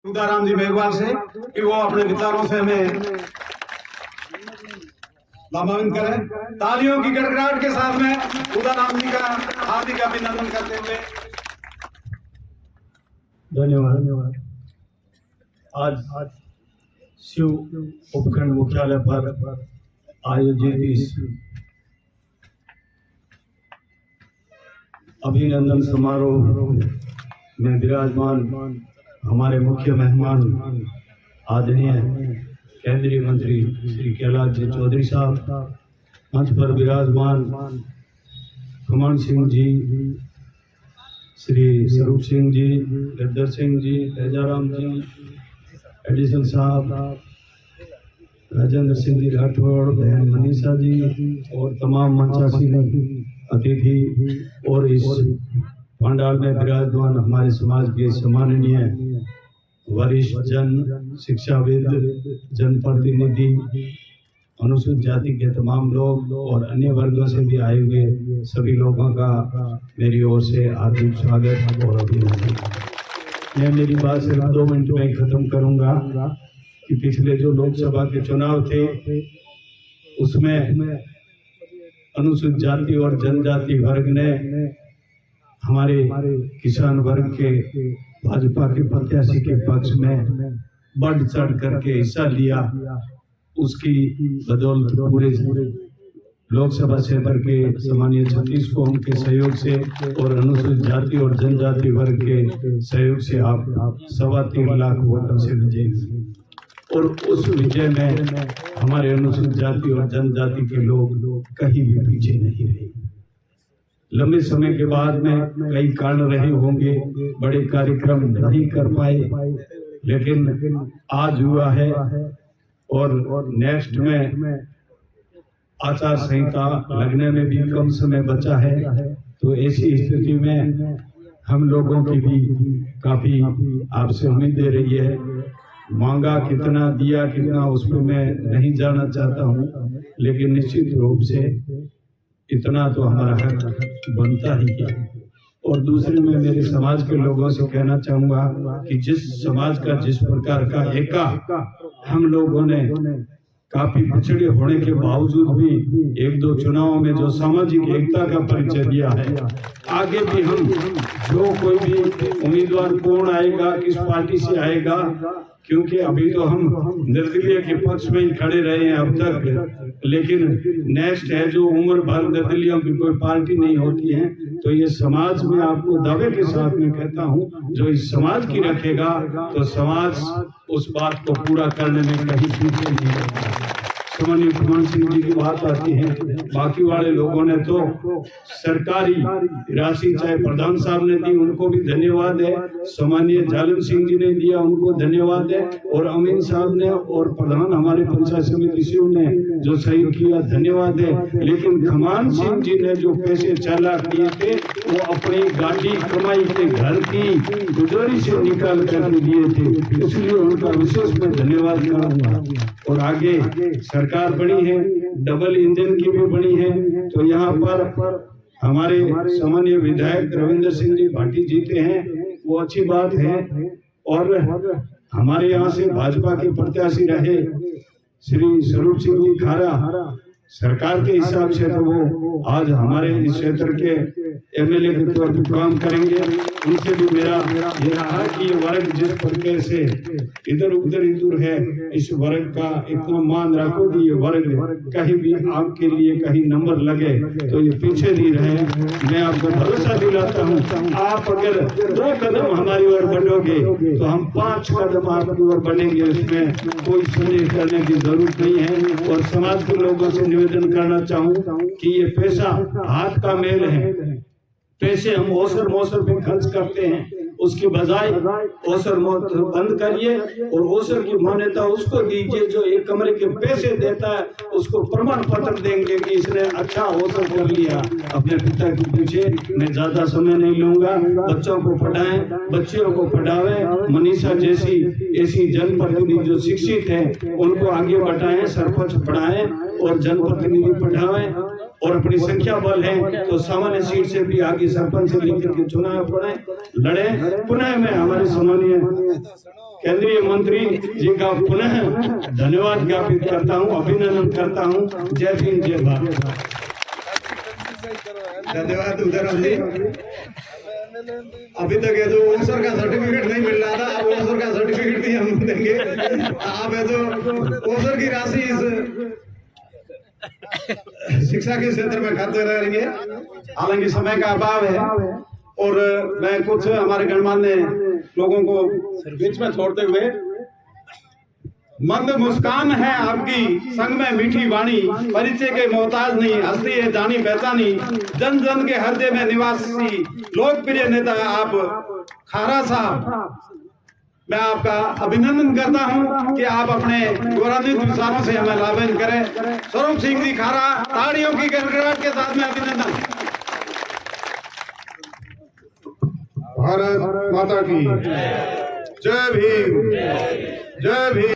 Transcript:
उदाराम जी मेघवाल से कि वो अपने विचारों से हमें लाभान्वित करें। तालियों की गड़गड़ाहट के साथ में उदाराम जी का हार्दिक अभिनंदन करते हुए धन्यवाद। आज शिव उपखंड मुख्यालय पर आयोजित इस अभिनंदन समारोह में विराजमान हमारे मुख्य मेहमान आदरणीय केंद्रीय मंत्री श्री कैलाश जी चौधरी साहब, मंच पर विराजमान खमान सिंह जी, श्री स्वरूप सिंह जी, गिरधर सिंह जी, तेजाराम जी, एडिसन साहब, राजेंद्र सिंह जी राठौड़, बहन मनीषा जी और तमाम मंचासीन अतिथि और इस पंडाल में विराजमान हमारे समाज के सम्माननीय वरिष्ठ जन शिक्षाविद, जनप्रतिनिधि, अनुसूचित जाति के तमाम लोग और अन्य वर्गों से भी आए हुए सभी लोगों का मेरी ओर से हार्दिक स्वागत और अभिनंदन। मैं मेरी बात सिर्फ 2 मिनट में खत्म करूंगा कि पिछले जो लोकसभा के चुनाव थे उसमें अनुसूचित जाति और जनजाति वर्ग ने हमारे किसान वर्ग के भाजपा के प्रत्याशी के पक्ष में बढ़ चढ़ करके हिस्सा लिया। उसकी बदौलत पूरे लोकसभा क्षेत्र के सामान्य 36 कौम के सहयोग से और अनुसूचित जाति और जनजाति वर्ग के सहयोग से आप 3.25 लाख वोटों से विजयी हुए और उस विजय में हमारे अनुसूचित जाति और जनजाति के लोग कहीं भी पीछे नहीं रहे। लंबे समय के बाद में कई कारण रहे होंगे, बड़े कार्यक्रम नहीं कर पाए, लेकिन आज हुआ है और नेक्स्ट में आचार संहिता लगने में भी कम समय बचा है। तो ऐसी स्थिति में हम लोगों की भी काफी आपसे उम्मीदें रही है। मांगा कितना, दिया कितना, उस पर मैं नहीं जाना चाहता हूँ, लेकिन निश्चित रूप से इतना तो हमारा हक बनता ही है। और दूसरे में मेरे समाज के लोगों से कहना चाहूंगा कि जिस समाज का जिस प्रकार का एका हम लोगों ने काफी पिछड़े होने के बावजूद भी 1-2 चुनावों में जो सामाजिक एकता का परिचय दिया है, आगे भी हम जो कोई भी उम्मीदवार कौन आएगा, किस पार्टी से आएगा, क्योंकि अभी तो हम निर्दलीय के पक्ष में ही खड़े रहे हैं अब तक, लेकिन नेक्स्ट है जो उम्र भर निर्दलीयों की कोई पार्टी नहीं होती है। तो ये समाज में आपको दावे के साथ में कहता हूँ, जो इस समाज की रखेगा तो समाज उस बात को पूरा करने में कहीं पीछे नहीं रहता। सामान्य खमान सिंह जी की बात आती है, बाकी वाले लोगों ने तो सरकारी राशि चाहे प्रधान साहब ने दी, उनको भी धन्यवाद है, सामान्य जालिम सिंह जी ने दिया, उनको धन्यवाद है, और अमीन साहब ने और प्रधान हमारे पंचायत समिति शिव ने जो सहयोग किया, धन्यवाद है। लेकिन खमान सिंह जी ने जो पैसे चाला किए थे वो अपनी गाड़ी कमाई के घर की गुजारी से निकाल कर दिए थे, इसलिए उनका विशेष मैं धन्यवाद करूंगा। और आगे सरकार बनी है, डबल इंजन की भी बनी है, तो यहाँ पर हमारे सामान्य विधायक रविंद्र सिंह जी भाटी जीते हैं, वो अच्छी बात है। और हमारे यहाँ से भाजपा के प्रत्याशी रहे श्री स्वरूप सिंह जी खारा, सरकार के हिसाब से तो वो आज हमारे इस क्षेत्र के एमएलए के तौर पर काम करेंगे। उनसे भी मेरा ये रहा कि ये वर्ग जिस प्रकार से इधर उधर है, इस वर्ग का इतना मान रखो कि ये वर्ग कहीं भी आपके लिए कहीं नंबर लगे तो ये पीछे नहीं रहे। मैं आपको भरोसा दिलाता हूँ, आप अगर 2 कदम हमारी ओर बढ़ोगे तो हम 5 कदम आपकी ओर बढ़ेंगे, उसमें कोई संदेह करने की जरूरत नहीं है। और समाज के लोगों से निवेदन करना चाहूँ कि ये पैसा हाथ का मेल है, पैसे हम ओसर मोसर पे खर्च करते हैं, उसके बजाय ओसर मोसर बंद करिए और ओसर की मान्यता उसको दीजिए जो एक कमरे के पैसे देता है, उसको प्रमाण पत्र देंगे कि इसने अच्छा ओसर कर लिया अपने पिता के पीछे। मैं ज्यादा समय नहीं लूंगा, बच्चों को पढ़ाएं, बच्चियों को पढ़ावें, मनीषा जैसी ऐसी जनप्रतिनिधि जो शिक्षित है उनको आगे बढ़ाएं, सरपंच पढ़ाएं और जनप्रतिनिधि पढ़ाएं। और अपनी संख्या बल है तो सामान्य सीट से भी आगे सरपंच से लेकर के चुनाव लड़े। पुनः मैं हमारे सामान्य केंद्रीय मंत्री जी का पुनः धन्यवाद ज्ञापित करता हूं, अभिनंदन करता हूं। जय भीम, जय भारत। धन्यवाद उदयराम जी। अभी तक है जो ओसर का सर्टिफिकेट नहीं मिल रहा था, अब ओसर का सर्टिफिकेट भी हम देंगे। आप है जो ओसर की राशि इस शिक्षा के क्षेत्र में खर्च रहेंगे। हालांकि समय का अभाव है और मैं कुछ हमारे गणमान्य लोगों को बीच में छोड़ते हुए, मंद मुस्कान है आपकी, संग में मीठी वाणी, परिचय के मोहताज नहीं, हस्ती है जानी पहचानी, जन जन के हृदय में निवासी, लोकप्रिय नेता आप खारा साहब। मैं आपका अभिनंदन करता हूं कि आप अपने गौरवान्वित विचारों से हमें लाभान्वित करें। स्वरूप सिंह जी खारा, ताड़ियों की गड़गड़ाहट के साथ में अभिनंदन। भारत माता की जय भीम, जय भीम।